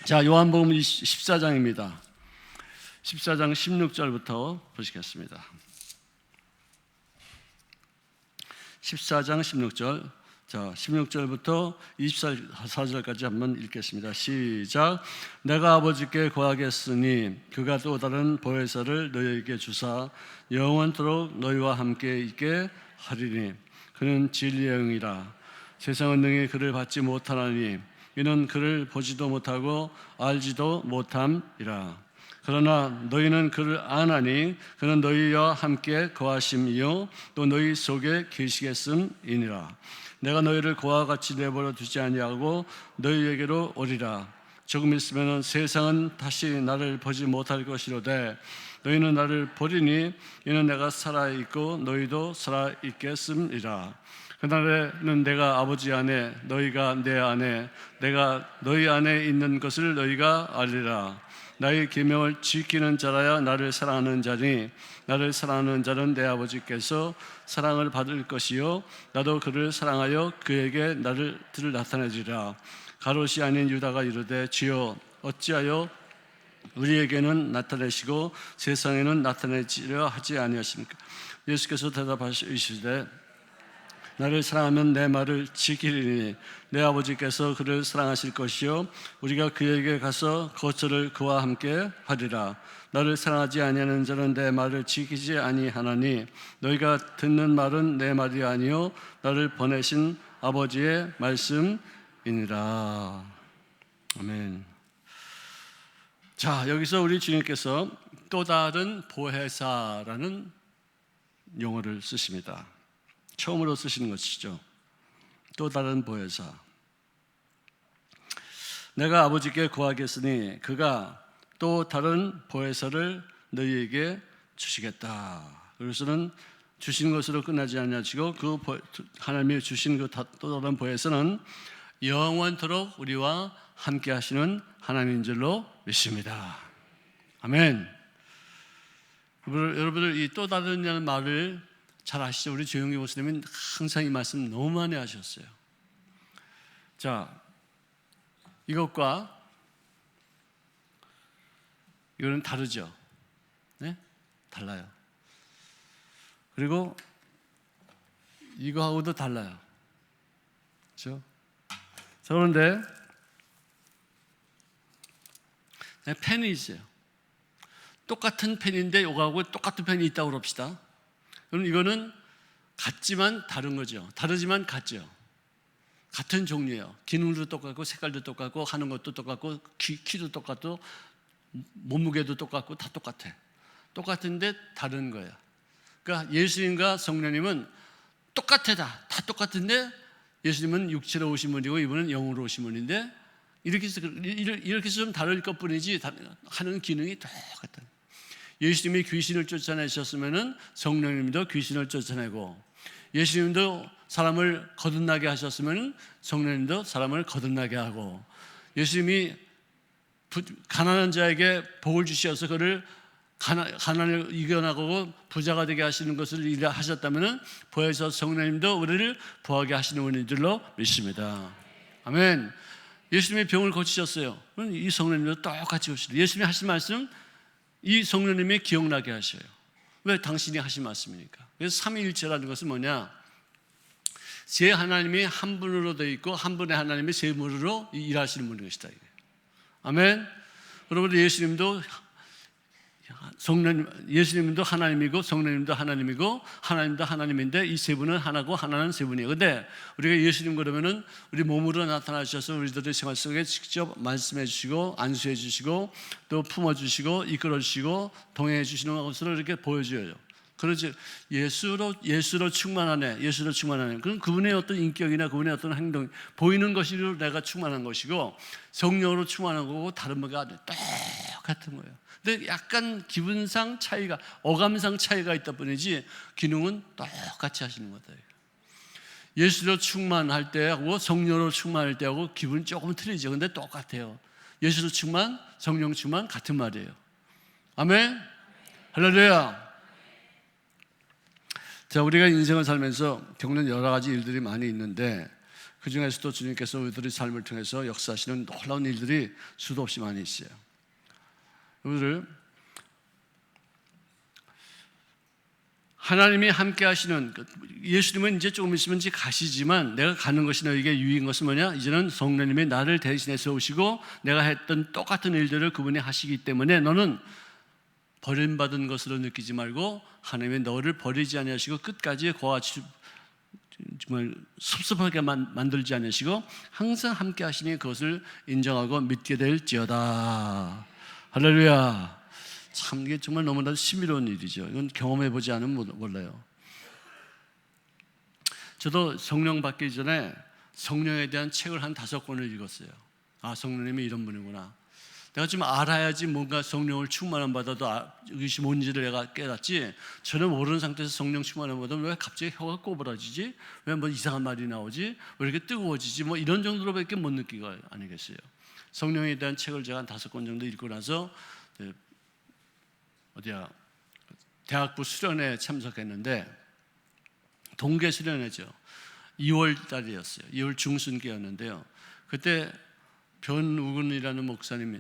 자, 요한복음 14장입니다. 14장 16절부터 보시겠습니다. 14장 16절. 자, 16절부터 24절까지 한번 읽겠습니다. 시작. 내가 아버지께 구하겠으니 그가 또 다른 보혜사를 너희에게 주사 영원토록 너희와 함께 있게 하리니 그는 진리의 영이라. 세상은 능히 그를 받지 못하나니 이는 그를 보지도 못하고 알지도 못함이라. 그러나 너희는 그를 아나니 그는 너희와 함께 거하심이요 또 너희 속에 계시겠음이니라. 내가 너희를 고와 같이 내버려 두지 아니하고 너희에게로 오리라. 조금 있으면 세상은 다시 나를 보지 못할 것이로되 너희는 나를 보리니 이는 내가 살아있고 너희도 살아있겠음이라. 그날에는 내가 아버지 안에 너희가 내 안에 내가 너희 안에 있는 것을 너희가 알리라. 나의 계명을 지키는 자라야 나를 사랑하는 자니 나를 사랑하는 자는 내 아버지께서 사랑을 받을 것이요 나도 그를 사랑하여 그에게 나를 나타내주리라. 가롯이 아닌 유다가 이르되 주여 어찌하여 우리에게는 나타내시고 세상에는 나타내시려 하지 아니하십니까? 예수께서 대답하시되 나를 사랑하면 내 말을 지키리니 내 아버지께서 그를 사랑하실 것이요 우리가 그에게 가서 거처를 그와 함께 하리라. 나를 사랑하지 아니하는 자는 내 말을 지키지 아니하나니 너희가 듣는 말은 내 말이 아니요 나를 보내신 아버지의 말씀이니라. 아멘. 자, 여기서 우리 주님께서 또 다른 보혜사라는 용어를 쓰십니다. 처음으로 쓰시는 것이죠. 또 다른 보혜사. 내가 아버지께 구하겠으니 그가 또 다른 보혜사를 너희에게 주시겠다. 그래서는 주신 것으로 끝나지 아니하시고 그 하나님이 주신 그 또 다른 보혜사는 영원토록 우리와 함께 하시는 하나님인 줄로 믿습니다. 아멘. 여러분들 이 또 다른이라는 말을 잘 아시죠? 우리 조영기 목사님은 항상 이 말씀 너무 많이 하셨어요. 자, 이것과 이거는 다르죠? 네? 달라요. 그리고 이거하고도 달라요. 그렇죠? 자, 그런데 펜이 있어요. 똑같은 펜인데 이거하고 똑같은 펜이 있다고 그럽시다. 그럼 이거는 같지만 다른 거죠. 다르지만 같죠. 같은 종류예요. 기능도 똑같고 색깔도 똑같고 하는 것도 똑같고 키도 똑같고 몸무게도 똑같고 다 똑같아. 똑같은데 다른 거예요. 그러니까 예수님과 성령님은 똑같아. 다 똑같은데 예수님은 육체로 오신 분이고 이분은 영으로 오신 분인데 이렇게 해서 좀 다를 것뿐이지 하는 기능이 똑같다. 예수님이 귀신을 쫓아내셨으면 성령님도 귀신을 쫓아내고 예수님도 사람을 거듭나게 하셨으면 성령님도 사람을 거듭나게 하고 예수님이 가난한 자에게 복을 주셔서 그를 가난을 이겨나가고 부자가 되게 하시는 것을 하셨다면 보혜사 성령님도 우리를 부하게 하시는 분인 줄로 믿습니다. 아멘. 예수님이 병을 고치셨어요. 그럼 이 성령님도 똑같이 오시죠. 예수님이 하신 말씀 이 성령님이 기억나게 하셔요. 왜? 당신이 하신 말씀이니까. 그래서 삼위일체라는 것은 뭐냐? 제 하나님이 한 분으로 되어 있고 한 분의 하나님이 세 분으로 일하시는 분인 것이다. 아멘. 여러분 예수님도 하나님이고 성령님도 하나님이고 하나님도 하나님인데 이 세 분은 하나고 하나는 세 분이에요. 근데 우리가 예수님 그러면은 우리 몸으로 나타나셔서 우리들의 생활 속에 직접 말씀해 주시고 안수해 주시고 또 품어 주시고 이끌어 주시고 동행해 주시는 것으로 이렇게 보여줘요. 그렇지. 예수로 충만하네. 예수로 충만하네. 그럼 그분의 어떤 인격이나 그분의 어떤 행동 보이는 것으로 내가 충만한 것이고 성령으로 충만한 거고 다른 뭐가 똑같은 거예요. 근데 약간 기분상 차이가 어감상 차이가 있다 뿐이지 기능은 똑같이 하시는 거다. 예수로 충만할 때하고 성령으로 충만할 때하고 기분이 조금 틀리죠. 근데 똑같아요. 예수로 충만, 성령 충만 같은 말이에요. 아멘. 할렐루야. 자, 우리가 인생을 살면서 겪는 여러 가지 일들이 많이 있는데 그 중에서도 주님께서 우리들의 삶을 통해서 역사하시는 놀라운 일들이 수도 없이 많이 있어요. 우리를 하나님이 함께 하시는, 예수님은 이제 조금 있으면 이제 가시지만 내가 가는 것이 너에게 유익인 것은 뭐냐? 이제는 성령님이 나를 대신해서 오시고 내가 했던 똑같은 일들을 그분이 하시기 때문에 너는 버림받은 것으로 느끼지 말고 하나님이 너를 버리지 아니하시고 끝까지 그와 정말 섭섭하게 만들지 않으시고 항상 함께 하시니 그것을 인정하고 믿게 될지어다. 할렐루야. 참 이게 정말 너무나도 신비로운 일이죠. 이건 경험해보지 않으면 몰라요. 저도 성령 받기 전에 성령에 대한 책을 한 5권을 읽었어요. 아, 성령님이 이런 분이구나. 내가 좀 알아야지 뭔가 성령을 충만함 받아도 이것이 뭔지를 내가 깨닫지, 전혀 모르는 상태에서 성령 충만함 받으면 왜 갑자기 혀가 꼬부라지지? 왜 뭐 이상한 말이 나오지? 왜 이렇게 뜨거워지지? 뭐 이런 정도로밖에 못 느끼고 아니겠어요. 성령에 대한 책을 제가 한 5권 정도 읽고 나서 대학부 수련회에 참석했는데, 동계 수련회죠. 2월 달이었어요. 2월 중순기였는데요. 그때 변우근이라는 목사님이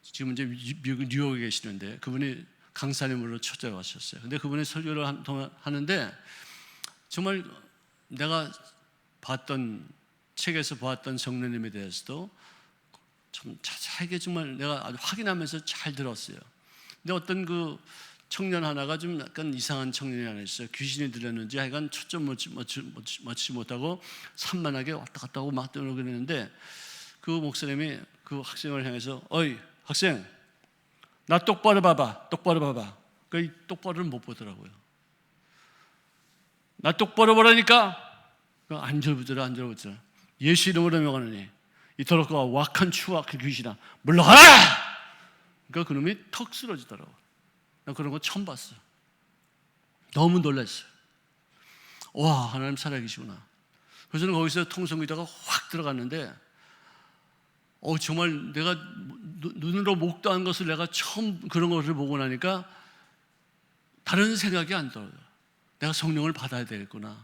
지금 이제 미국 뉴욕에 계시는데 그분이 강사님으로 초대하셨어요. 근데 그분이 설교를 하는데 정말 내가 봤던 책에서 보았던 성령님에 대해서도 참 자세하게 정말 내가 아주 확인하면서 잘 들었어요. 근데 어떤 그 청년 하나가 좀 약간 이상한 청년이 하나 있어요. 귀신이 들렸는지 하여간 초점 맞추지 못하고 산만하게 왔다 갔다 하고 막 떠들고 그랬는데 그 목사님이 그 학생을 향해서 어이 학생, 나 똑바로 봐봐. 똑바로 봐봐. 그 똑바로를 못 보더라고요. 나 똑바로 보라니까. 안절부절하. 예수 이름으로 명하노니 이토록 wak한 추악한 귀신아 물러가라. 그러니까 그놈이 턱 쓰러지더라고. 나 그런 거 처음 봤어. 너무 놀랐어요. 와, 하나님 살아계시구나. 그래서 저는 거기서 통성기도가 확 들어갔는데 정말 내가 눈으로 목도한 것을 내가 처음 그런 것을 보고 나니까 다른 생각이 안 들어요. 내가 성령을 받아야 되겠구나.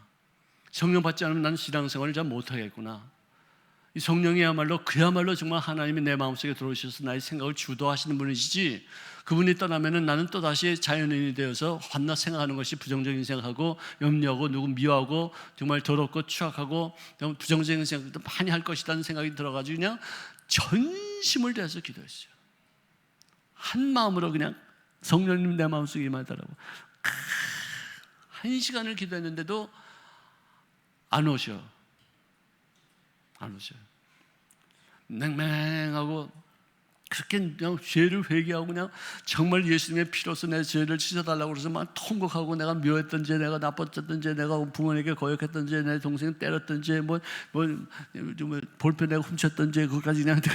성령 받지 않으면 나는 신앙생활을 잘 못하겠구나. 이 성령이야말로 그야말로 정말 하나님이 내 마음속에 들어오셔서 나의 생각을 주도하시는 분이시지, 그분이 떠나면은 나는 또다시 자연인이 되어서 환나 생각하는 것이 부정적인 생각하고 염려하고 누구 미워하고 정말 더럽고 추악하고 부정적인 생각도 많이 할 것이라는 생각이 들어가지고 그냥 전심을 다해서 기도했어요. 한 마음으로 그냥 성령님 내 마음속에 임하더라고. 1시간을 기도했는데도 안 오셔. 냉랭하고 그렇게 그냥 죄를 회개하고 그냥 정말 예수님의 피로서 내 죄를 씻어달라고 그래서 막 통곡하고 내가 묘했던 죄, 내가 나빴던 죄, 내가 부모에게 거역했던 죄, 내 동생 때렸던 죄, 볼펜 내가 훔쳤던 죄, 그것까지 그냥 다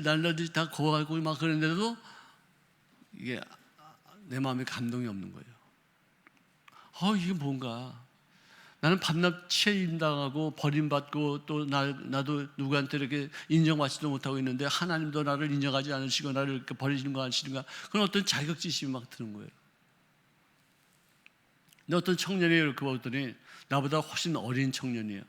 날라지 다 고하고 막 그랬는데도 이게 내 마음에 감동이 없는 거예요. 이게 뭔가 나는 밤낮 체인당하고 버림받고 또 나도 누구한테 이렇게 인정받지도 못하고 있는데 하나님도 나를 인정하지 않으시고 나를 이렇게 버리시는 거 아니시는가, 그런 어떤 자격지심이 막 드는 거예요. 근데 어떤 청년이 이렇게 보더니 나보다 훨씬 어린 청년이에요.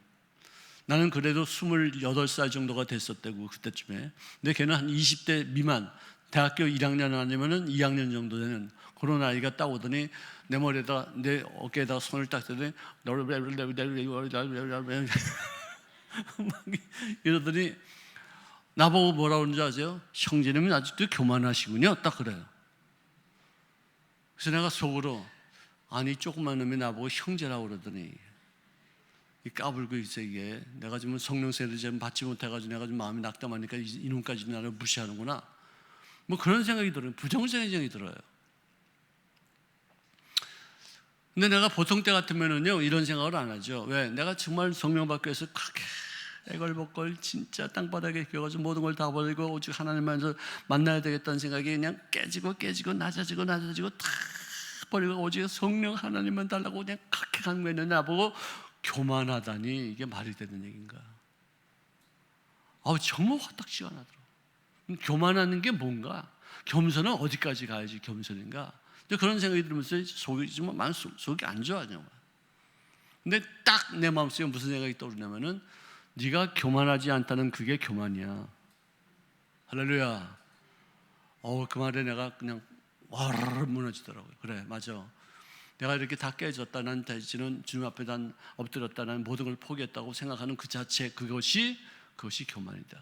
나는 그래도 28살 정도가 됐었다고 그때쯤에. 근데 걔는 한 20대 미만, 대학교 1학년 아니면은 2학년 정도 되는 그런 아이가 딱 오더니 내 머리에다 내 어깨에다 손을 딱 대더니 이러더니 나보고 뭐라 그러는지 아세요? 형제님은 아직도 교만하시군요. 딱 그래요. 그래서 내가 속으로 아니 조그만 놈이 나보고 형제라고 그러더니 이 까불고 있어. 이게 내가 지금 성령 세례를 좀 받지 못해가지고 내가 좀 마음이 낙담하니까 이놈까지 나를 무시하는구나, 뭐 그런 생각이 들어요. 부정적인 생각이 들어요. 근데 내가 보통 때 같으면은요 이런 생각을 안 하죠. 왜? 내가 정말 성령 받기 위해서 그렇게 애걸복걸 진짜 땅바닥에 기어가지고 모든 걸 다 버리고 오직 하나님만서 만나야 되겠다는 생각이 그냥 깨지고 낮아지고 다 버리고 오직 성령 하나님만 달라고 그냥 그렇게 가는 거예요. 나보고 교만하다니 이게 말이 되는 얘기인가? 정말 화딱지가 나더라고요. 교만하는 게 뭔가? 겸손은 어디까지 가야지 겸손인가? 그런 생각이 들으면서 속이 안 좋아요. 근데 딱 내 마음속에 무슨 생각이 떠오르냐면은 네가 교만하지 않다는 그게 교만이야. 할렐루야. 그 말에 내가 그냥 와르르 무너지더라고요. 그래, 맞아. 내가 이렇게 다 깨졌다. 난 대지는 주님 앞에 난 엎드렸다. 난 모든 걸 포기했다고 생각하는 그 자체, 그것이 교만이다.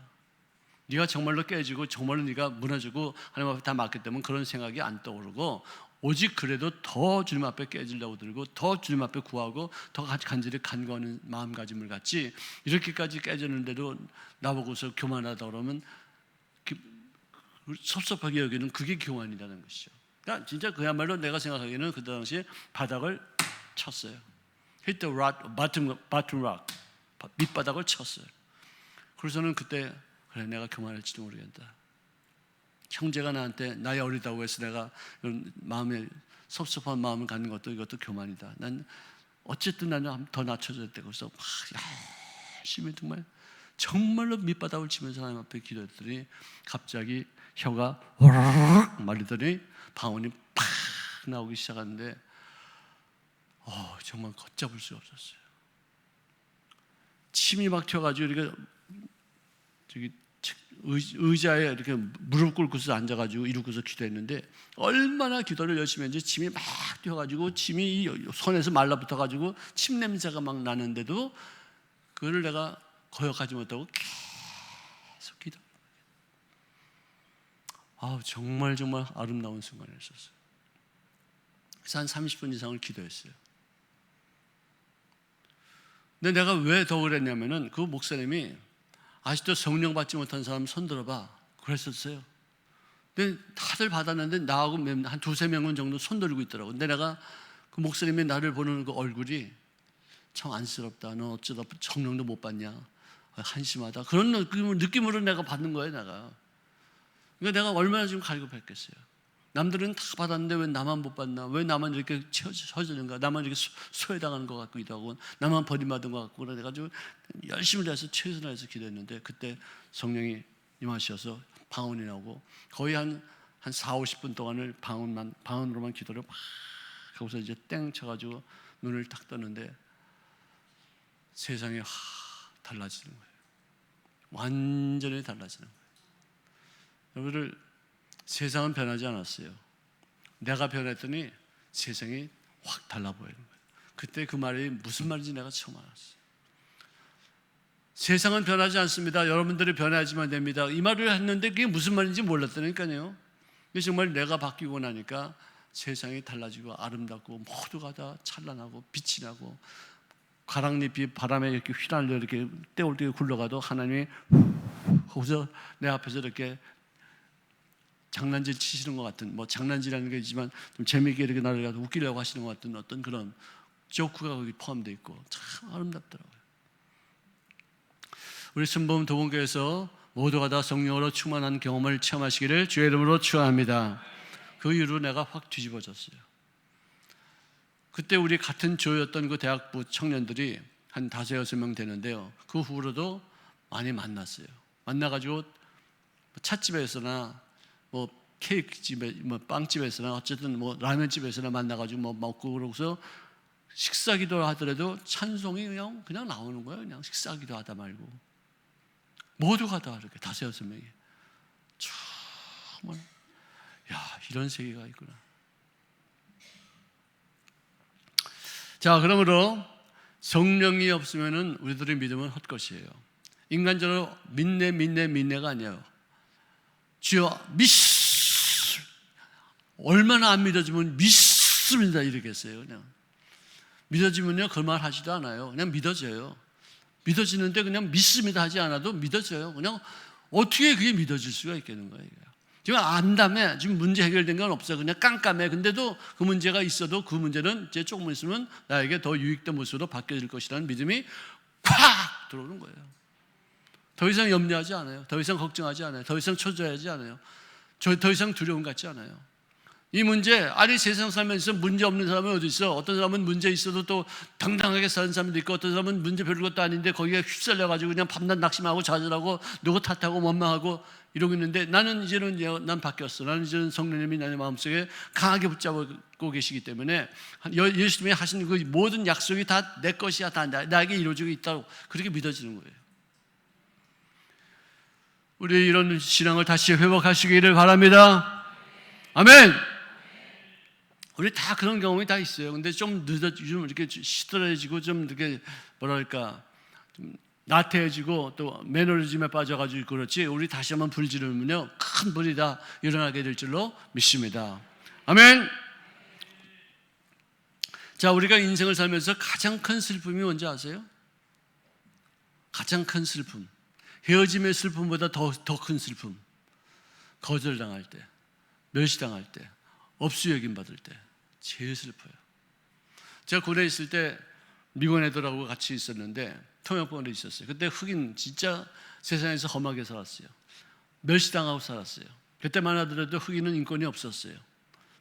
네가 정말로 깨지고 정말로 네가 무너지고 하나님 앞에 다 맡기 때문에 그런 생각이 안 떠오르고, 오직 그래도 더 주님 앞에 깨지려고 들고 더 주님 앞에 구하고 더 간절히 간구하는 마음가짐을 갖지, 이렇게까지 깨졌는데도 나보고서 교만하다 그러면 섭섭하게 여기는 그게 교만이라는 것이죠. 그러니까 진짜 그야말로 내가 생각하기에는 그 당시에 바닥을 쳤어요. Hit the rock, bottom rock. 밑바닥을 쳤어요. 그래서는 그때 그래, 내가 교만할지도 모르겠다. 형제가 나한테 나이 어리다고 해서 내가 마음에 섭섭한 마음을 갖는 것도 이것도 교만이다. 난 어쨌든 나는 더 낮춰져야 되고, 그래서 막 열심히 정말로 밑바닥을 치면서 하나님 앞에 기도했더니 갑자기 혀가 호로록 말리더니 방언이 팍 나오기 시작하는데 정말 걷잡을 수가 없었어요. 침이 막 튀어가지고 이렇게 저기 의자에 이렇게 무릎 꿇고서 앉아가지고 이러고서 기도했는데, 얼마나 기도를 열심히 했는지 침이 막 튀어가지고 침이 손에서 말라붙어가지고 침 냄새가 막 나는데도 그걸 내가 거역하지 못하고 계속 기도. 정말 아름다운 순간이었어요. 그래서 한 30분 이상을 기도했어요. 근데 내가 왜 더 그랬냐면은 그 목사님이 아직도 성령 받지 못한 사람 손 들어봐 그랬었어요. 근데 다들 받았는데 나하고 한 두세 명은 정도 손 들고 있더라고. 근데 내가 그 목사님이 나를 보는 그 얼굴이 참 안쓰럽다. 너 어쩌다 성령도 못 받냐. 한심하다. 그런 느낌으로 내가 받는 거예요, 내가. 그러니까 내가 얼마나 지금 갈급했겠어요. 남들은 다 받았는데 왜 나만 못 받나? 왜 나만 이렇게 처지는가? 나만 이렇게 소외당하는 것 같기도 하고, 나만 버림받은 것 같고, 그래가지고 열심히 해서 최선을 해서 기도했는데, 그때 성령이 임하셔서 방언이 나오고, 거의 한 4, 50분 동안을 방언으로만 기도를 막 하고서 이제 땡 쳐가지고 눈을 딱 떴는데 세상이 달라지는 거예요. 완전히 달라지는 거예요. 여러분들, 세상은 변하지 않았어요. 내가 변했더니 세상이 확 달라 보이는 거예요. 그때 그 말이 무슨 말인지 내가 처음 알았어요. 세상은 변하지 않습니다. 여러분들이 변하지만 됩니다. 이 말을 했는데 그게 무슨 말인지 몰랐다니까요. 근데 정말 내가 바뀌고 나니까 세상이 달라지고 아름답고 모두가 다 찬란하고 빛이 나고, 가랑잎이 바람에 이렇게 휘날려 이렇게 때울 때 굴러가도 하나님이 거기서 내 앞에서 이렇게 장난질 치시는 것 같은, 장난질하는 게 있지만 좀 재미있게 이렇게 나를 가지고 웃기려고 하시는 것 같은 어떤 그런 조크가 거기 포함되어 있고 참 아름답더라고요. 우리 순복음 도봉교회에서 모두가 다 성령으로 충만한 경험을 체험하시기를 주의 이름으로 축원합니다. 그 이후로 내가 확 뒤집어졌어요. 그때 우리 같은 조였던 그 대학부 청년들이 한 5, 6명 되는데요. 그 후로도 많이 만났어요. 만나가지고 찻집에서나 케이크집에 빵집에서나 어쨌든 라면집에서나 만나가지고 먹고, 그러고서 식사기도 하더라도 찬송이 그냥 나오는 거예요. 그냥 식사기도 하다 말고 모두가 다 이렇게 5, 6명이 정말 이런 세계가 있구나. 자, 그러므로 성령이 없으면은 우리들의 믿음은 헛것이에요. 인간적으로 믿네가 아니에요. 주여 얼마나 안 믿어지면 믿습니다 이렇게 했어요. 그냥 믿어지면요 그 말 하지도 않아요. 그냥 믿어져요. 믿어지는데 그냥 믿습니다 하지 않아도 믿어져요. 그냥 어떻게 그게 믿어질 수가 있겠는 거예요. 지금 안다며 지금 문제 해결된 건 없어요. 그냥 깜깜해. 근데도 그 문제가 있어도 그 문제는 이제 조금 있으면 나에게 더 유익된 모습으로 바뀌어질 것이라는 믿음이 콱 들어오는 거예요. 더 이상 염려하지 않아요. 더 이상 걱정하지 않아요. 더 이상 초조하지 않아요. 더 이상 두려움 갖지 않아요. 이 문제, 아니 세상 살면서 문제 없는 사람은 어디 있어? 어떤 사람은 문제 있어도 또 당당하게 사는 사람도 있고, 어떤 사람은 문제 별 것도 아닌데 거기에 휩쓸려가지고 그냥 밤낮 낙심하고 좌절하고 누구 탓하고 원망하고 이러고 있는데, 나는 이제는 난 바뀌었어. 나는 이제는 성령님이 나의 마음속에 강하게 붙잡고 계시기 때문에 예수님이 하신 그 모든 약속이 다 내 것이야, 다 나에게 이루어지고 있다고 그렇게 믿어지는 거예요. 우리 이런 신앙을 다시 회복하시기를 바랍니다. 아멘. 우리 다 그런 경험이 다 있어요. 근데 좀 요즘 이렇게 시들해지고 좀 이렇게 뭐랄까 좀 나태해지고 또 매너리즘에 빠져가지고 그렇지, 우리 다시 한번 불 지르면요 큰 불이 다 일어나게 될 줄로 믿습니다. 아멘. 자, 우리가 인생을 살면서 가장 큰 슬픔이 뭔지 아세요? 가장 큰 슬픔, 헤어짐의 슬픔보다 더 큰 슬픔, 거절당할 때, 멸시당할 때, 업수여김 받을 때 제일 슬퍼요. 제가 군에 있을 때 미군 애들하고 같이 있었는데 통역본에 있었어요. 그때 흑인 진짜 세상에서 험하게 살았어요. 멸시당하고 살았어요. 그때만 하더라도 흑인은 인권이 없었어요.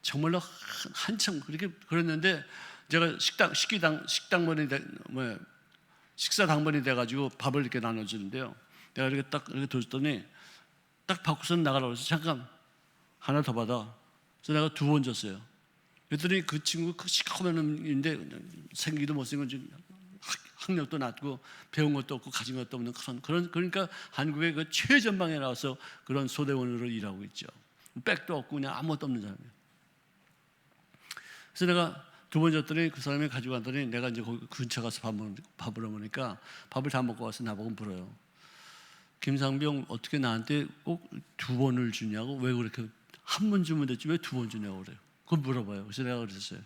정말로 한참 그렇게 그랬는데, 제가 식사 당번이 돼가지고 밥을 이렇게 나눠주는데요. 내가 이렇게 딱 이렇게 줬더니 딱 받고선 나가라고 해서 잠깐 하나 더 받아. 그래서 내가 2번 줬어요. 그랬더니 그 친구 그 시커먼 놈인데 생기도 못생긴, 학력도 낮고 배운 것도 없고 가진 것도 없는 그러니까 한국의 그 최전방에 나와서 그런 소대원으로 일하고 있죠. 백도 없고 그냥 아무것도 없는 사람이에요. 그래서 내가 2번 줬더니 그 사람이 가지고 갔더니 내가 이제 거기 근처 가서 밥을 먹으니까 밥을 다 먹고 와서 나보고 물어요. 김상병, 어떻게 나한테 꼭 2번을 주냐고, 왜 그렇게 한 번 주면 됐지 왜 2번 주냐고 그래요. 그걸 물어봐요. 그래서 내가 그랬어요.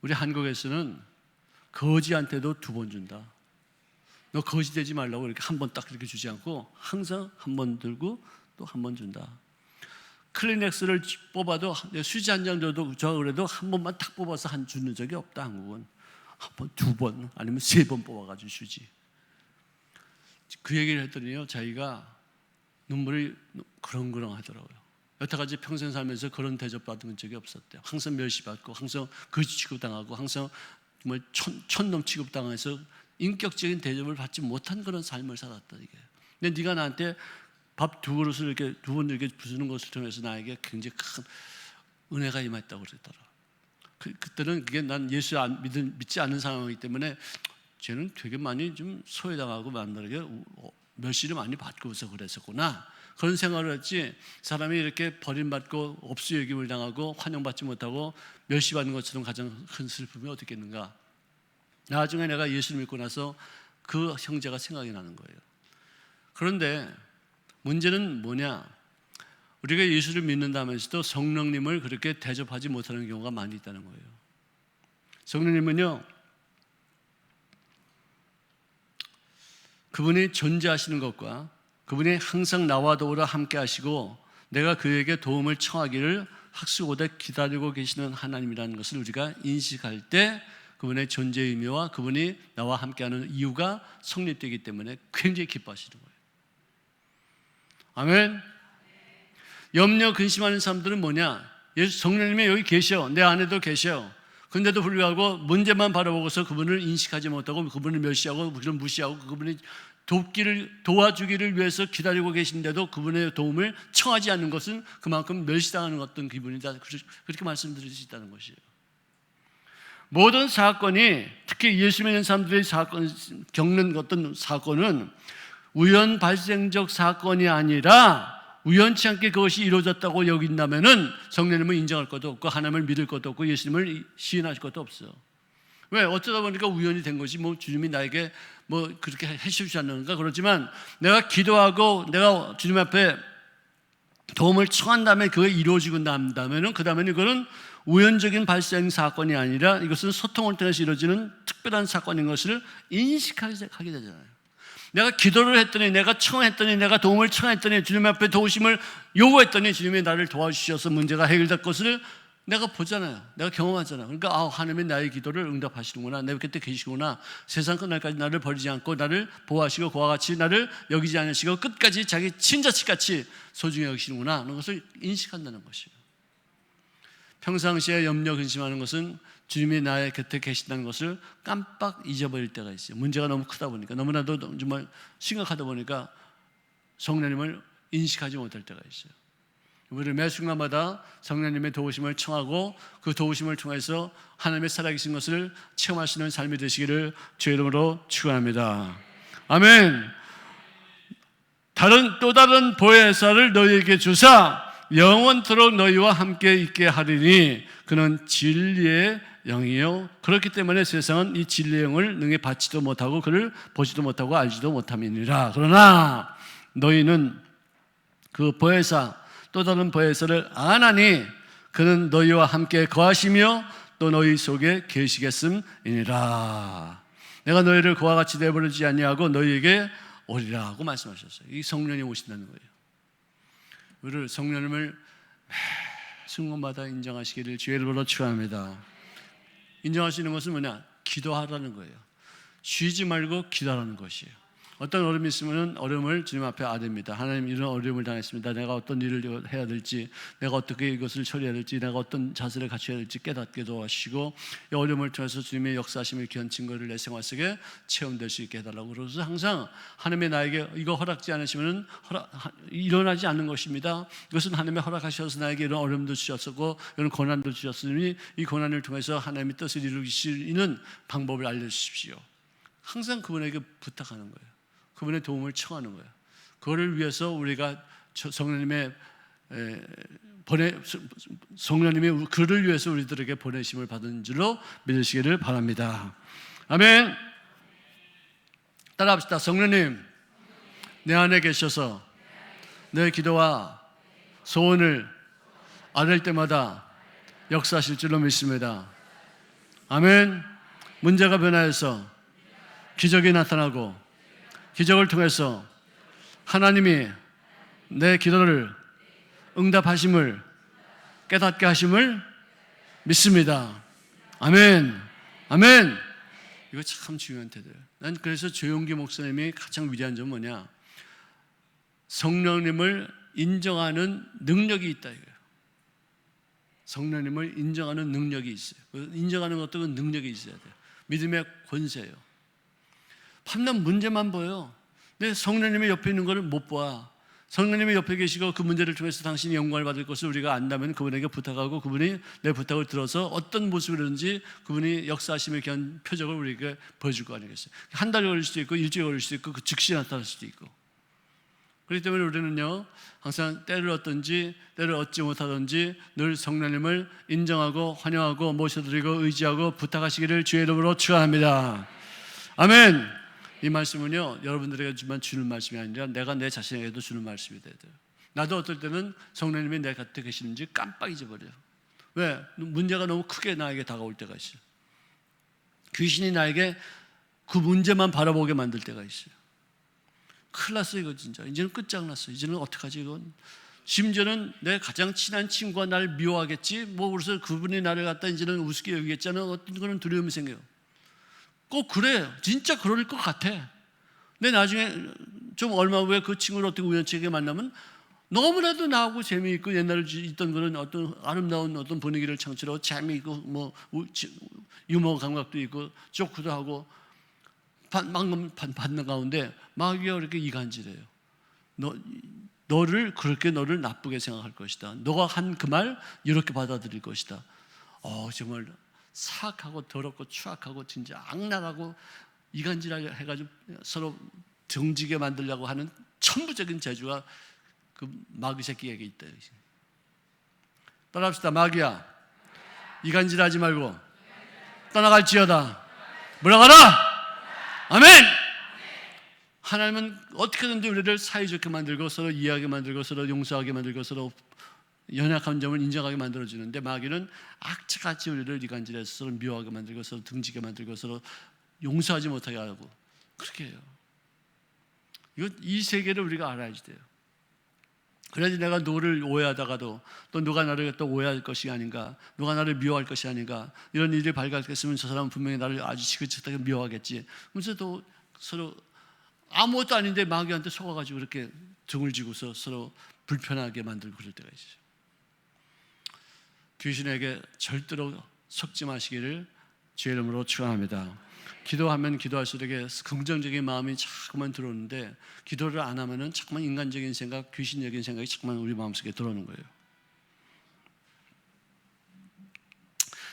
우리 한국에서는 거지한테도 2번 준다. 너 거지 되지 말라고 이렇게 한 번 딱 이렇게 주지 않고 항상 한 번 들고 또 한 번 준다. 클리넥스를 뽑아도 수지 한 장 줘도 저 그래도 한 번만 딱 뽑아서 주는 적이 없다. 한국은 한 번, 2번 아니면 3번 뽑아가지고 주지. 그 얘기를 했더니요, 자기가 눈물이 그렁그렁 하더라고요. 여태까지 평생 살면서 그런 대접 받은 적이 없었대요. 항상 멸시받고 항상 거지 취급당하고 항상 정말 촌놈 취급당해서 인격적인 대접을 받지 못한 그런 삶을 살았다 이게. 근데 네가 나한테 밥 2그릇을 이렇게 2번 이렇게 부수는 것을 통해서 나에게 굉장히 큰 은혜가 임했다고 그랬더라. 그때는 그게 난 예수 믿지 않는 상황이기 때문에 쟤는 되게 많이 좀 소외당하고 만나게 멸시를 많이 받고서 그랬었구나, 그런 생각을 했지, 사람이 이렇게 버림받고 업수여김을 당하고 환영받지 못하고 멸시받는 것처럼 가장 큰 슬픔이 어떻게 있는가. 나중에 내가 예수를 믿고 나서 그 형제가 생각이 나는 거예요. 그런데 문제는 뭐냐, 우리가 예수를 믿는다면서도 성령님을 그렇게 대접하지 못하는 경우가 많이 있다는 거예요. 성령님은요, 그분이 존재하시는 것과 그분이 항상 나와 더불어 함께 하시고 내가 그에게 도움을 청하기를 학수고대 기다리고 계시는 하나님이라는 것을 우리가 인식할 때 그분의 존재의 의미와 그분이 나와 함께하는 이유가 성립되기 때문에 굉장히 기뻐하시는 거예요. 아멘. 염려 근심하는 사람들은 뭐냐, 예수 성령님이 여기 계셔, 내 안에도 계셔. 근데도 불구하고 문제만 바라보고서 그분을 인식하지 못하고 그분을 멸시하고 그분을 무시하고 그분이 도와주기를 위해서 기다리고 계신데도 그분의 도움을 청하지 않는 것은 그만큼 멸시당하는 어떤 기분이다, 그렇게 말씀드릴 수 있다는 것이에요. 모든 사건이, 특히 예수 믿는 사람들이 겪는 어떤 사건은 우연 발생적 사건이 아니라 우연치 않게 그것이 이루어졌다고 여긴다면은 성령님을 인정할 것도 없고 하나님을 믿을 것도 없고 예수님을 시인할 것도 없어. 왜? 어쩌다 보니까 우연이 된 것이, 뭐 주님이 나에게 뭐 그렇게 해주지 않는가 그렇지만, 내가 기도하고 내가 주님 앞에 도움을 청한 다음에 그게 이루어지고 난다면은 그 다음에는 이거는 우연적인 발생 사건이 아니라 이것은 소통을 통해서 이루어지는 특별한 사건인 것을 인식하게 되잖아요. 내가 기도를 했더니, 내가 청했더니, 내가 도움을 청했더니, 주님 앞에 도우심을 요구했더니 주님이 나를 도와주셔서 문제가 해결될 것을 내가 보잖아요. 내가 경험하잖아요. 그러니까 하나님이 나의 기도를 응답하시는구나, 내 곁에 계시구나, 세상 끝날까지 나를 버리지 않고 나를 보호하시고 그와 같이 나를 여기지 않으시고 끝까지 자기 친자식같이 소중히 여기시는구나 하는 것을 인식한다는 것이에요. 평상시에 염려 근심하는 것은 주님이 나의 곁에 계신다는 것을 깜빡 잊어버릴 때가 있어요. 문제가 너무 크다 보니까, 너무나도 정말 심각하다 보니까 성령님을 인식하지 못할 때가 있어요. 우리 매 순간마다 성령님의 도우심을 청하고 그 도우심을 통해서 하나님의 살아계신 것을 체험하시는 삶이 되시기를 주의 이름으로 축원합니다. 아멘. 또 다른 보혜사를 너희에게 주사 영원토록 너희와 함께 있게 하리니 그는 진리의 영이요 그렇기 때문에 세상은 이 진리의 영을 능히 받지도 못하고 그를 보지도 못하고 알지도 못함이니라. 그러나 너희는 그 보혜사 또 다른 보혜사를 아나니 그는 너희와 함께 거하시며 또 너희 속에 계시겠음이니라. 내가 너희를 그와 같이 내버리지 아니하고 너희에게 오리라 하고 말씀하셨어요. 이 성령이 오신다는 거예요. 우리를 성령님을 매 순간마다 인정하시기를 주의 이름으로 축원합니다. 인정하시는 것은 뭐냐? 기도하라는 거예요. 쉬지 말고 기도하라는 것이에요. 어떤 어려움이 있으면 어려움을 주님 앞에 아뢰입니다. 하나님, 이런 어려움을 당했습니다. 내가 어떤 일을 해야 될지, 내가 어떻게 이것을 처리해야 될지, 내가 어떤 자세를 갖춰야 될지 깨닫게 도와주시고 이 어려움을 통해서 주님의 역사하심을 견친 것을 내 생활 속에 체험될 수 있게 해달라고. 그래서 항상 하나님의 나에게 이거 허락지 않으시면 일어나지 않는 것입니다. 이것은 하나님의 허락하셔서 나에게 이런 어려움도 주셨고 이런 고난도 주셨으니 이 고난을 통해서 하나님의 뜻을 이루시는 방법을 알려주십시오. 항상 그분에게 부탁하는 거예요. 그분의 도움을 청하는 거예요. 그거를 위해서 우리가 성령님이 그를 위해서 우리들에게 보내심을 받은 줄로 믿으시기를 바랍니다. 아멘. 따라합시다. 성령님, 내 안에 계셔서 내 기도와 소원을 아뢰을 때마다 역사하실 줄로 믿습니다. 아멘. 문제가 변화해서 기적이 나타나고 기적을 통해서 하나님이 내 기도를 응답하심을 깨닫게 하심을 믿습니다. 아멘. 아멘. 이거 참 중요한 태도예요. 난 그래서 조용기 목사님이 가장 위대한 점은 뭐냐? 성령님을 인정하는 능력이 있다 이거예요. 성령님을 인정하는 능력이 있어요. 인정하는 것도 그 능력이 있어야 돼요. 믿음의 권세예요. 밤낮 문제만 보여. 근데 성령님이 옆에 있는 것을 못 봐. 성령님이 옆에 계시고 그 문제를 통해서 당신이 영광을 받을 것을 우리가 안다면 그분에게 부탁하고 그분이 내 부탁을 들어서 어떤 모습이든지 그분이 역사하심의 귀한 표적을 우리에게 보여줄 거 아니겠어요. 한 달 걸릴 수도 있고 일주일 걸릴 수도 있고 그 즉시 나타날 수도 있고. 그렇기 때문에 우리는요 항상 때를 얻든지 때를 얻지 못하든지 늘 성령님을 인정하고 환영하고 모셔드리고 의지하고 부탁하시기를 주의 이름으로 축원합니다. 아멘. 이 말씀은요 여러분들에게만 주는 말씀이 아니라 내가 내 자신에게도 주는 말씀이 돼야 돼요. 나도 어떨 때는 성령님이 내 곁에 계시는지 깜빡 잊어버려요. 왜? 문제가 너무 크게 나에게 다가올 때가 있어요. 귀신이 나에게 그 문제만 바라보게 만들 때가 있어요. 큰일 났어 이거 진짜. 이제는 끝장났어. 이제는 어떡하지 이건. 심지어는 내 가장 친한 친구가 나를 미워하겠지 뭐 그래서 그분이 나를 갖다 이제는 우습게 여기겠잖아. 어떤 그런 두려움이 생겨요. 꼭 그래. 진짜 그럴 것 같아. 근데 나중에 좀 얼마 후에 그 친구를 어떻게 우연치게 만나면 너무나도 나하고 재미있고 옛날에 있던 그런 어떤 아름다운 어떤 분위기를 창출하고 재미있고 뭐 유머 감각도 있고 조크도 하고 받는 가운데 마귀가 그렇게 이간질해요. 너를 그렇게 너를 나쁘게 생각할 것이다. 너가 한 그 말 이렇게 받아들일 것이다. 정말 사악하고 더럽고 추악하고 진짜 악랄하고 이간질하게 해가지고 서로 정지게 만들려고 하는 천부적인 재주가 그 마귀 새끼에게 있다. 따라합시다. 마귀야, 이간질하지 말고 떠나갈지어다. 물러가라. 아멘. 하나님은 어떻게든지 우리를 사이좋게 만들고 서로 이해하게 만들고 서로 용서하게 만들고 서로 연약한 점을 인정하게 만들어주는데 마귀는 악착같이 우리를 이간질해서 서로 미워하게 만들고 서로 등지게 만들고 서로 용서하지 못하게 하고 그렇게 해요. 이 세계를 우리가 알아야지 돼요. 그래야지 내가 너를 오해하다가도 또 누가 나를 또 오해할 것이 아닌가, 누가 나를 미워할 것이 아닌가, 이런 일이 발각됐으면 저 사람은 분명히 나를 아주 지긋지긋하게 미워하겠지. 그래서 또 서로 아무것도 아닌데 마귀한테 속아가지고 이렇게 등을 지고서 서로 불편하게 만들고 그럴 때가 있어요. 귀신에게 절대로 속지 마시기를 주의 이름으로 축원합니다. 기도하면 기도할수록 긍정적인 마음이 자꾸만 들어오는데 기도를 안 하면은 자꾸만 인간적인 생각, 귀신적인 생각이 자꾸만 우리 마음속에 들어오는 거예요.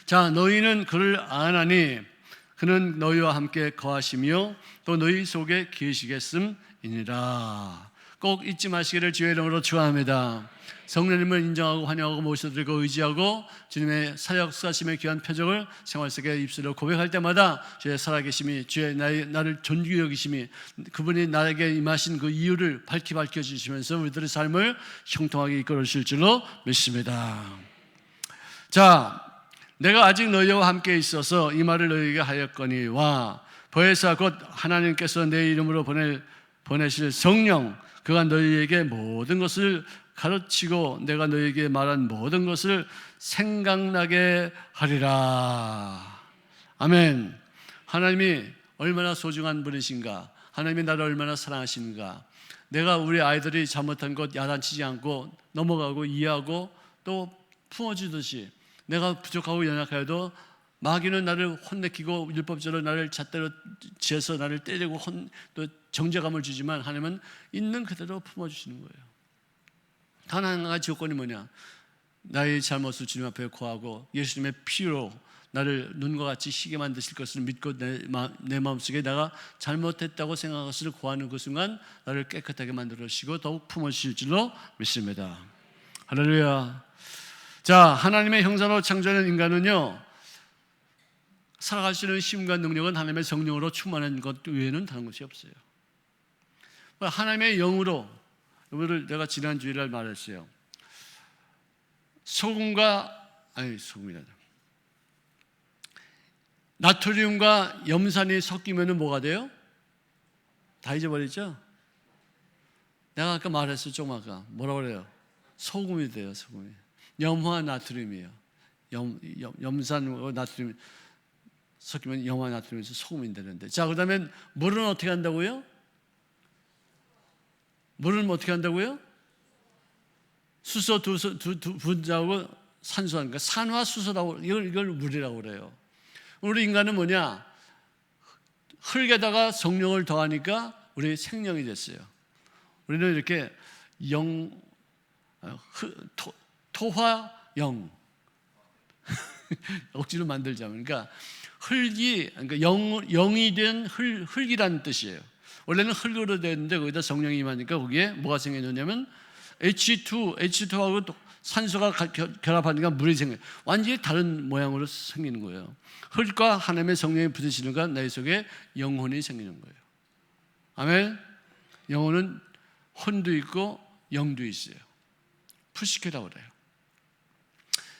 자, 너희는 그를 아나니 그는 너희와 함께 거하시며 또 너희 속에 계시겠음이니라. 꼭 잊지 마시기를 주의 이름으로 축원합니다. 성령님을 인정하고 환영하고 모셔드리고 의지하고 주님의 사역사심의 귀한 표적을 생활 속에 입술로 고백할 때마다 주의 살아계심이, 주의 나를 존귀히 여기심이, 그분이 나에게 임하신 그 이유를 밝혀주시면서 우리들의 삶을 형통하게 이끌어 주실 줄로 믿습니다. 자, 내가 아직 너희와 함께 있어서 이 말을 너희에게 하였거니와 보혜사 곧 하나님께서 내 이름으로 보내실 성령 그가 너희에게 모든 것을 가르치고 내가 너희에게 말한 모든 것을 생각나게 하리라. 아멘. 하나님이 얼마나 소중한 분이신가, 하나님이 나를 얼마나 사랑하시는가. 내가 우리 아이들이 잘못한 것 야단치지 않고 넘어가고 이해하고 또 품어주듯이 내가 부족하고 연약해도 마귀는 나를 혼내키고 율법적으로 나를 잣대로 지어서 나를 때리고 또 정죄감을 주지만 하나님은 있는 그대로 품어주시는 거예요. 단 한 가지 조건이 뭐냐? 나의 잘못을 주님 앞에 고하고 예수님의 피로 나를 눈과 같이 희게 만드실 것을 믿고 내 마음속에 내가 잘못했다고 생각한 것을 고하는 그 순간 나를 깨끗하게 만들어주시고 더욱 품어주실 줄로 믿습니다. 할렐루야. 자, 하나님의 형상으로 창조된 인간은요, 살아갈 수 있는 힘과 능력은 하나님의 성령으로 충만한 것 외에는 다른 것이 없어요. 하나님의 영으로, 이거를 내가 지난 주일날 말했어요. 소금이다. 나트륨과 염산이 섞이면 뭐가 돼요? 다 잊어버리죠? 내가 아까 말했어요, 조금 아까. 뭐라고 그래요? 소금이 돼요, 소금이. 염화 나트륨이에요. 염산과 나트륨 섞이면 염화 나트륨에서 소금이 되는데. 자, 그 다음에 물은 어떻게 한다고요? 물은 어떻게 한다고요? 수소 두 분자하고 산소하니까 산화수소라고, 이걸 물이라고 그래요. 우리 인간은 뭐냐? 흙에다가 성령을 더하니까 우리 생명이 됐어요. 우리는 이렇게 토화영 억지로 만들자면, 그러니까 흙이, 그러니까 영이 된 흙이라는 뜻이에요. 원래는 흙으로 되는데 거기다 성령이 임하니까 거기에 뭐가 생겨졌냐면 H2하고 산소가 결합하니까 물이 생겨요. 완전히 다른 모양으로 생기는 거예요. 흙과 하나님의 성령이 부딪히니까 내 속에 영혼이 생기는 거예요. 아멘. 영혼은 혼도 있고 영도 있어요. 푸시케라고 그래요.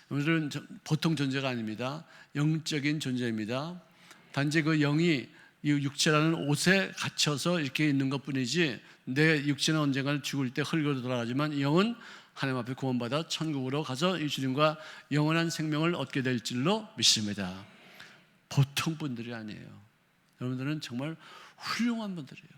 오늘은 보통 존재가 아닙니다. 영적인 존재입니다. 단지 그 영이 이 육체라는 옷에 갇혀서 이렇게 있는 것뿐이지 내 육체는 언젠가는 죽을 때 흙으로 돌아가지만 영은 하나님 앞에 구원받아 천국으로 가서 이 주님과 영원한 생명을 얻게 될 줄로 믿습니다. 보통 분들이 아니에요. 여러분들은 정말 훌륭한 분들이에요.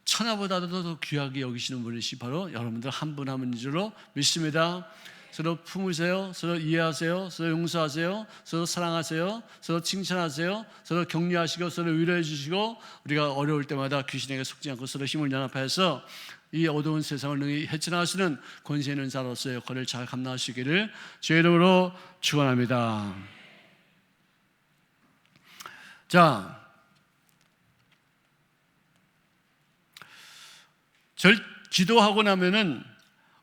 천하보다도 더 귀하게 여기시는 분이시 바로 여러분들 한 분 한 분인 줄로 믿습니다. 서로 품으세요. 서로 이해하세요. 서로 용서하세요. 서로 사랑하세요. 서로 칭찬하세요. 서로 격려하시고 서로 위로해 주시고, 우리가 어려울 때마다 귀신에게 속지 않고 서로 힘을 연합해서 이 어두운 세상을 능히 헤쳐나갈 수 있는 권세 있는 자로서의 역할을 잘 감당하시기를 주의 이름으로 축원합니다. 자, 기도하고 나면은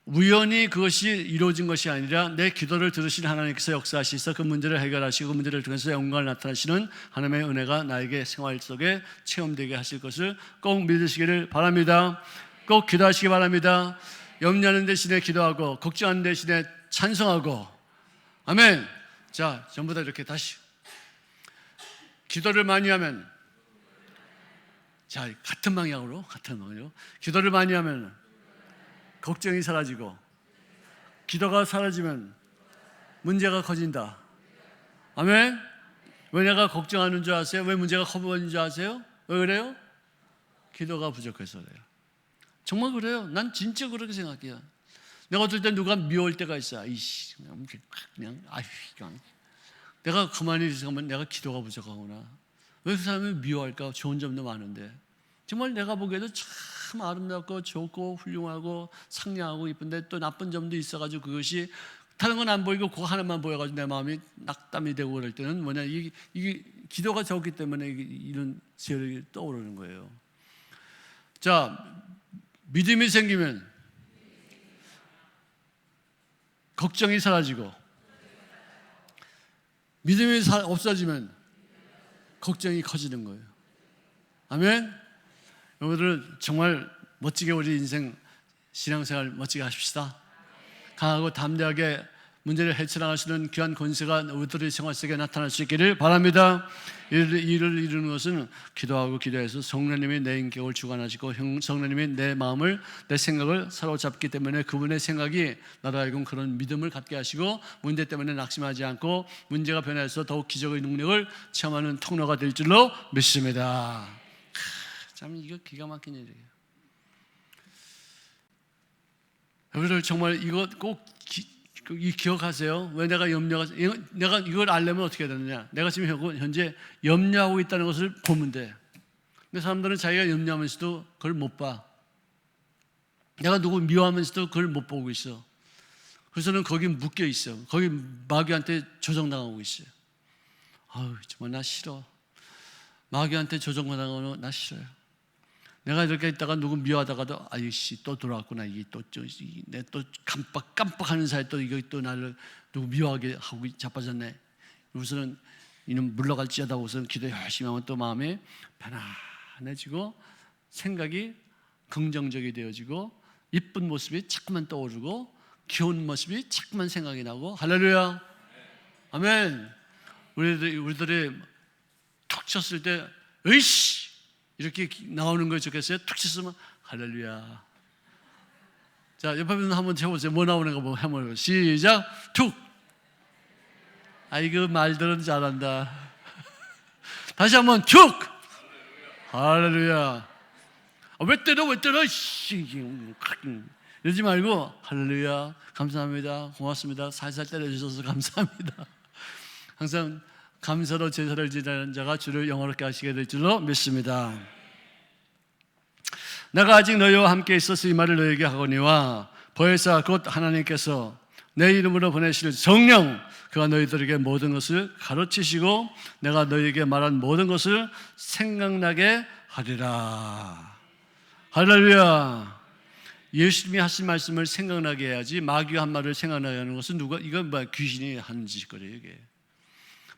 우연히 그것이 이루어진 것이 아니라 내 기도를 들으신 하나님께서 역사하시서 그 문제를 해결하시고 그 문제를 통해서 영광을 나타나시는 하나님의 은혜가 나에게 생활 속에 체험되게 하실 것을 꼭 믿으시기를 바랍니다. 꼭 기도하시기 바랍니다. 염려하는 대신에 기도하고 걱정하는 대신에 찬송하고. 아멘. 자, 전부 다 이렇게 다시 기도를 많이 하면, 자, 같은 방향으로 기도를 많이 하면 걱정이 사라지고, 기도가 사라지면 문제가 커진다. 아멘. 왜 내가 걱정하는 줄 아세요? 왜 문제가 커버린 줄 아세요? 왜 그래요? 기도가 부족해서 그래요. 정말 그래요. 난 진짜 그렇게 생각해요. 내가 어떨 때 누가 미워할 때가 있어. 아이씨, 그냥 내가 가만히 있으면 내가 기도가 부족하구나. 왜 그 사람이 미워할까? 좋은 점도 많은데 정말 내가 보기에도 참 아름답고 좋고 훌륭하고 상냥하고 이쁜데 또 나쁜 점도 있어가지고 그것이 다른 건 안 보이고 그거 하나만 보여가지고 내 마음이 낙담이 되고 그럴 때는 뭐냐, 이게 기도가 적기 때문에 이런 세력이 떠오르는 거예요. 자, 믿음이 생기면 걱정이 사라지고, 믿음이 없어지면 걱정이 커지는 거예요. 아멘. 여러분들 정말 멋지게 우리 인생 신앙생활 멋지게 하십시다. 강하고 담대하게 문제를 헤쳐나가시는 귀한 권세가 우리들의 생활 속에 나타날 수 있기를 바랍니다. 이를 이루는 것은 기도하고 기도해서 성령님이 내 인격을 주관하시고 성령님이 내 마음을, 내 생각을 사로잡기 때문에 그분의 생각이 나로 하여금 그런 믿음을 갖게 하시고 문제 때문에 낙심하지 않고 문제가 변해서 더욱 기적의 능력을 체험하는 통로가 될 줄로 믿습니다. 참 이거 기가 막힌 일이에요. 여러분들 정말 이거 꼭 기억하세요. 왜 내가 이걸 알려면 어떻게 해야 되느냐? 내가 지금 현재 염려하고 있다는 것을 보면 돼. 근데 사람들은 자기가 염려하면서도 그걸 못 봐. 내가 누구 미워하면서도 그걸 못 보고 있어. 그래서는 거기 묶여 있어. 거기 마귀한테 조정당하고 있어요. 아유, 정말 나 싫어. 마귀한테 조정당하는 거 나 싫어요. 내가 이렇게 있다가 누구 미워하다가도 아이씨 또 돌아왔구나. 이게 내 또 깜빡하는 사이에 또 이거 또 나를 누구 미워하게 하고 자빠졌네. 우선은 이는 물러갈지어다. 우선 기도 열심히 하면 또 마음이 편안해지고 생각이 긍정적이 되어지고 이쁜 모습이 자꾸만 떠오르고 귀여운 모습이 자꾸만 생각이 나고. 할렐루야. 아멘. 우리들이 툭 쳤을 때 으이씨 이렇게 나오는 거 좋겠어요? 툭 쳤으면 할렐루야. 자, 옆에 분 한번 해보세요. 뭐 나오는 거 한번 해보세요. 시작. 툭. 아이고 말들은 잘한다. 다시 한번 툭. 할렐루야. 왜 때려? 이러지 말고 할렐루야. 감사합니다. 고맙습니다. 살살 때려주셔서 감사합니다. 항상 감사로 제사를 지내는 자가 주를 영화롭게 하시게 될 줄로 믿습니다. 내가 아직 너희와 함께 있어서 이 말을 너희에게 하거니와 보혜사 곧 하나님께서 내 이름으로 보내실 성령 그가 너희들에게 모든 것을 가르치시고 내가 너희에게 말한 모든 것을 생각나게 하리라. 할렐루야. 예수님이 하신 말씀을 생각나게 해야지 마귀가 한 말을 생각나게 하는 것은 이건 귀신이 하는 짓거리예요. 이게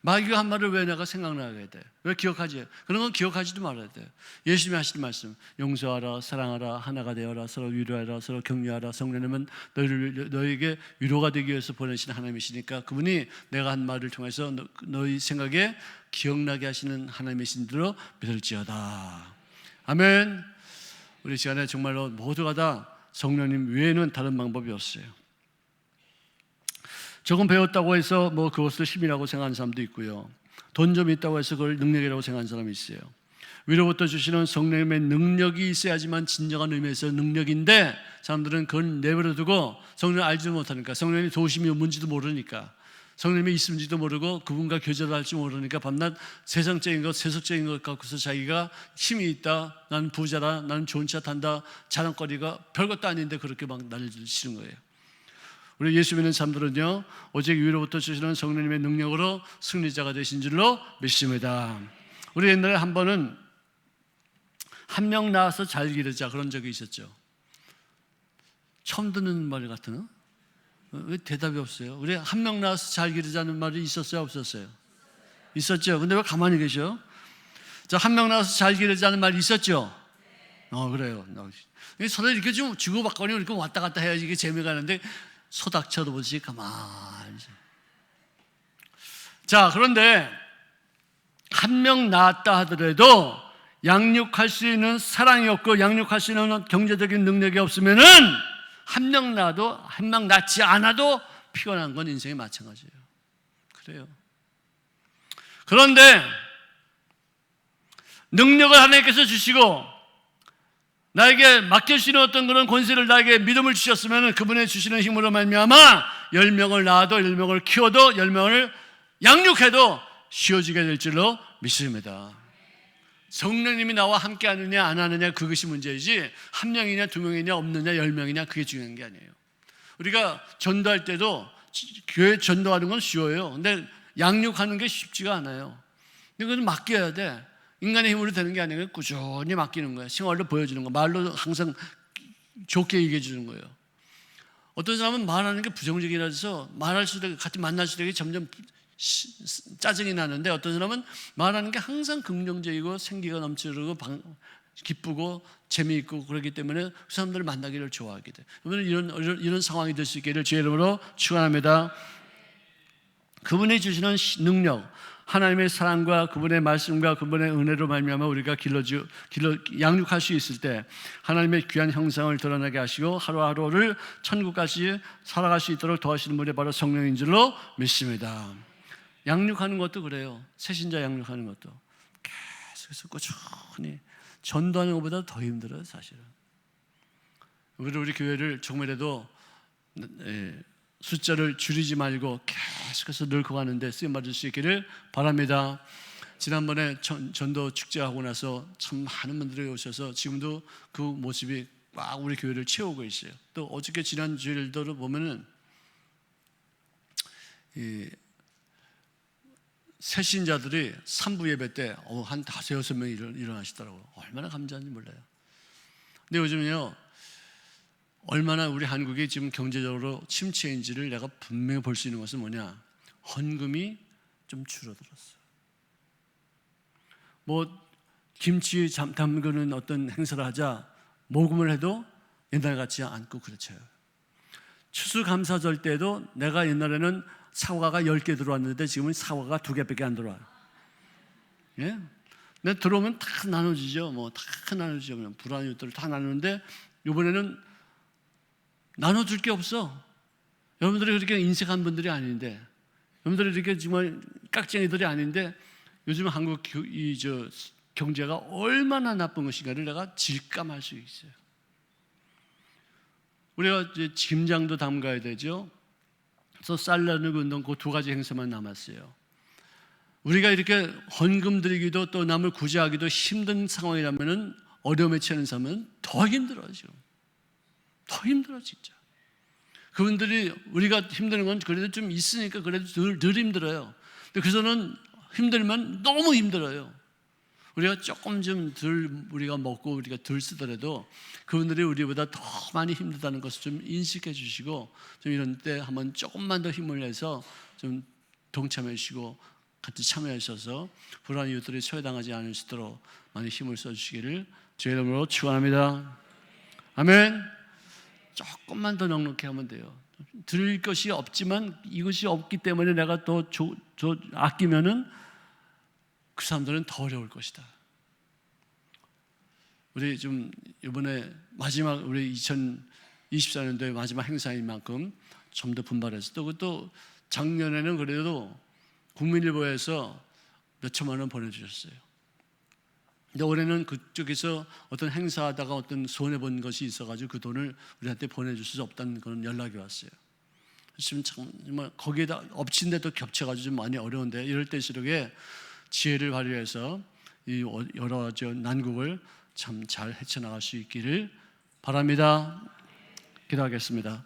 마귀가 한 말을 왜 내가 생각나게 돼? 왜 기억하지? 그런 건 기억하지도 말아야 돼. 예수님이 하신 말씀 용서하라, 사랑하라, 하나가 되어라, 서로 위로하라, 서로 격려하라. 성령님은 너희에게 위로가 되기 위해서 보내신 하나님이시니까 그분이 내가 한 말을 통해서 너희 생각에 기억나게 하시는 하나님이신 줄로 믿을지어다. 아멘. 우리 시간에 정말로 모두가 다 성령님 외에는 다른 방법이 없어요. 조금 배웠다고 해서 그것을 힘이라고 생각하는 사람도 있고요. 돈 좀 있다고 해서 그걸 능력이라고 생각하는 사람이 있어요. 위로부터 주시는 성령님의 능력이 있어야지만 진정한 의미에서 능력인데 사람들은 그걸 내버려두고 성령을 알지도 못하니까, 성령이 도우심이 뭔지도 모르니까, 성령님이 있는지도 모르고 그분과 교제도 할지 모르니까 밤낮 세상적인 것, 세속적인 것 갖고서 자기가 힘이 있다, 나는 부자다, 나는 좋은 차 탄다, 자랑거리가 별것도 아닌데 그렇게 막 난리를 치는 거예요. 우리 예수 믿는 사람들은요, 오직 위로부터 주시는 성령님의 능력으로 승리자가 되신 줄로 믿습니다. 우리 옛날에 한 번은 한 명 낳아서 잘 기르자 그런 적이 있었죠. 처음 듣는 말 같으나? 왜 대답이 없어요? 우리 한 명 낳아서 잘 기르자는 말이 있었어요, 없었어요? 있었죠. 근데 왜 가만히 계셔? 자, 한 명 낳아서 잘 기르자는 말이 있었죠? 그래요. 서로 이렇게 좀 주고받거니 이렇게 왔다 갔다 해야지 이게 재미가 나는데 소닥쳐도 보지 가만히. 자, 그런데 한 명 낳았다 하더라도 양육할 수 있는 사랑이 없고 양육할 수 있는 경제적인 능력이 없으면은 한 명 낳아도 한 명 낳지 않아도 피곤한 건 인생이 마찬가지예요. 그래요. 그런데 능력을 하나님께서 주시고 나에게 맡길 수 있는 어떤 그런 권세를 나에게 믿음을 주셨으면 그분의 주시는 힘으로 말미암아 10명을 낳아도 10명을 키워도 10명을 양육해도 쉬워지게 될 줄로 믿습니다. 성령님이 나와 함께 하느냐 안 하느냐 그것이 문제이지 한 명이냐 두 명이냐 없느냐 10명이냐 그게 중요한 게 아니에요. 우리가 전도할 때도 교회 전도하는 건 쉬워요. 근데 양육하는 게 쉽지가 않아요. 근데 그건 맡겨야 돼. 인간의 힘으로 되는 게 아니고 꾸준히 맡기는 거예요. 생활로 보여주는 거, 말로 항상 좋게 얘기해 주는 거예요. 어떤 사람은 말하는 게 부정적이라서 말할수록 같이 만날수록 점점 짜증이 나는데 어떤 사람은 말하는 게 항상 긍정적이고 생기가 넘치고 기쁘고 재미있고 그렇기 때문에 그 사람들을 만나기를 좋아하게 돼요. 이런 상황이 될 수 있기를 주의 이름으로 축원합니다. 그분이 주시는 능력, 하나님의 사랑과 그분의 말씀과 그분의 은혜로 말미암아 우리가 양육할 수 있을 때 하나님의 귀한 형상을 드러나게 하시고 하루하루를 천국까지 살아갈 수 있도록 도와주시는 분이 바로 성령인 줄로 믿습니다. 양육하는 것도 그래요. 새신자 양육하는 것도 계속해서 꾸준히 전도하는 것보다 더 힘들어요, 사실은. 우리 교회를 조금이라도 숫자를 줄이지 말고 계속해서 늘고 가는데 쓰임받을 수 있기를 바랍니다. 지난번에 전도 축제하고 나서 참 많은 분들이 오셔서 지금도 그 모습이 막 우리 교회를 채우고 있어요. 또 어저께 지난 주일도 보면은 새신자들이 3부 예배 때 한 5-6명이 일어나시더라고요. 얼마나 감사한지 몰라요. 근데 요즘은요, 얼마나 우리 한국이 지금 경제적으로 침체인지를 내가 분명히 볼 수 있는 것은 뭐냐? 헌금이 좀 줄어들었어요. 김치 담그는 어떤 행사를 하자 모금을 해도 옛날 같지 않고 그렇죠. 추수감사절 때도 내가 옛날에는 사과가 10개 들어왔는데 지금은 사과가 2개밖에 안 들어와요. 예? 근데 들어오면 다 나눠지죠. 다 나눠지죠. 그냥 불안한 것들을 다 나누는데 이번에는 나눠줄 게 없어. 여러분들이 그렇게 인색한 분들이 아닌데, 여러분들이 이렇게 정말 깍쟁이들이 아닌데, 요즘 한국 경제가 얼마나 나쁜 것인가를 내가 직감할 수 있어요. 우리가 이제 김장도 담가야 되죠. 그래서 쌀 나누기 운동 그 2가지 행사만 남았어요. 우리가 이렇게 헌금 드리기도 또 남을 구제하기도 힘든 상황이라면은 어려움에 처한 사람은 더 힘들어죠. 더 힘들어 진짜. 그분들이 우리가 힘드는 건 그래도 좀 있으니까 그래도 덜 힘들어요. 근데 그래서는 힘들면 너무 힘들어요. 우리가 조금 좀 덜 우리가 먹고 우리가 덜 쓰더라도 그분들이 우리보다 더 많이 힘들다는 것을 좀 인식해 주시고 좀 이런 때 한번 조금만 더 힘을 내서 좀 동참해 주시고 같이 참여하셔서 불안한 이웃들이 소외당하지 않을 수 있도록 많이 힘을 써 주시기를 주의 이름으로 축원합니다. 아멘. 조금만 더 넉넉히 하면 돼요. 드릴 것이 없지만 이것이 없기 때문에 내가 또 아끼면은 그 사람들은 더 어려울 것이다. 우리 좀 이번에 마지막 우리 2024년도의 마지막 행사인 만큼 좀 더 분발해서 또 작년에는 그래도 국민일보에서 몇 천만 원 보내주셨어요. 근데 올해는 그쪽에서 어떤 행사하다가 어떤 손해본 것이 있어가지고 그 돈을 우리한테 보내줄 수 없다는 그런 연락이 왔어요. 지금 정말 거기에다 엎친 데도 겹쳐가지고 좀 많이 어려운데 이럴 때일수록에 지혜를 발휘해서 이 여러 가지 난국을 참 잘 헤쳐나갈 수 있기를 바랍니다. 기도하겠습니다.